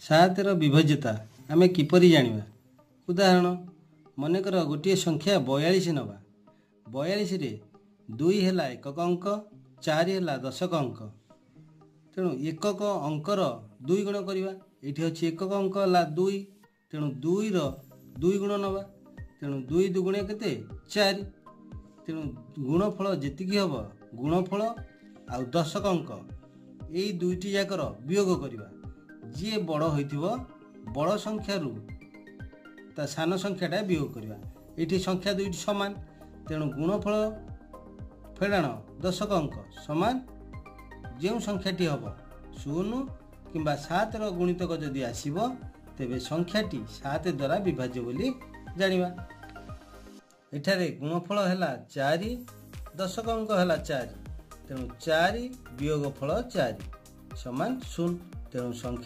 ସାତର ବିଭାଜ୍ୟତା ଆମେ କିପରି ଜାଣିବା? ଉଦାହରଣ ମନେକର ଗୋଟିଏ ସଂଖ୍ୟା 42 ନେବା। 42ରେ 2 ହେଲା ଏକକ ଅଙ୍କ, 4 ହେଲା ଦଶକ ଅଙ୍କ। ତେଣୁ ଏକକ ଅଙ୍କର 2 ଗୁଣ କରିବା। ଏଇଠି ଅଛି ଏକକ ଅଙ୍କ ହେଲା 2, ତେଣୁ 2ର 2 ଗୁଣ ନେବା। ତେଣୁ 2 ଦୁଗୁଣେ କେତେ? 4। ତେଣୁ ଗୁଣଫଳ ଯେତିକି ହେବ, ଗୁଣଫଳ ଆଉ ଦଶକ ଅଙ୍କ ଏଇ ଦୁଇଟି ଯାକର ବିୟୋଗ କରିବା। ଯିଏ ବଡ଼ ହୋଇଥିବ ବଡ଼ ସଂଖ୍ୟାରୁ ତା ସାନ ସଂଖ୍ୟାଟା ବିୟୋଗ କରିବା। ଏଇଠି ସଂଖ୍ୟା ଦୁଇଟି ସମାନ, ତେଣୁ ଗୁଣଫଳ ଫେଡ଼ାଣ ଦଶକ ଅଙ୍କ ସମାନ ଯେଉଁ ସଂଖ୍ୟାଟି ହେବ 0 କିମ୍ବା 7ର ଗୁଣିତକ ଯଦି ଆସିବ ତେବେ ସଂଖ୍ୟାଟି 7 ଦ୍ୱାରା ବିଭାଜ୍ୟ ବୋଲି ଜାଣିବା। ଏଠାରେ ଗୁଣଫଳ ହେଲା 4, ଦଶକ ଅଙ୍କ ହେଲା 4, ତେଣୁ 4 ବିୟୋଗ ଫଳ 4 ସମାନ 0। ତେଣୁ ସଂଖ୍ୟା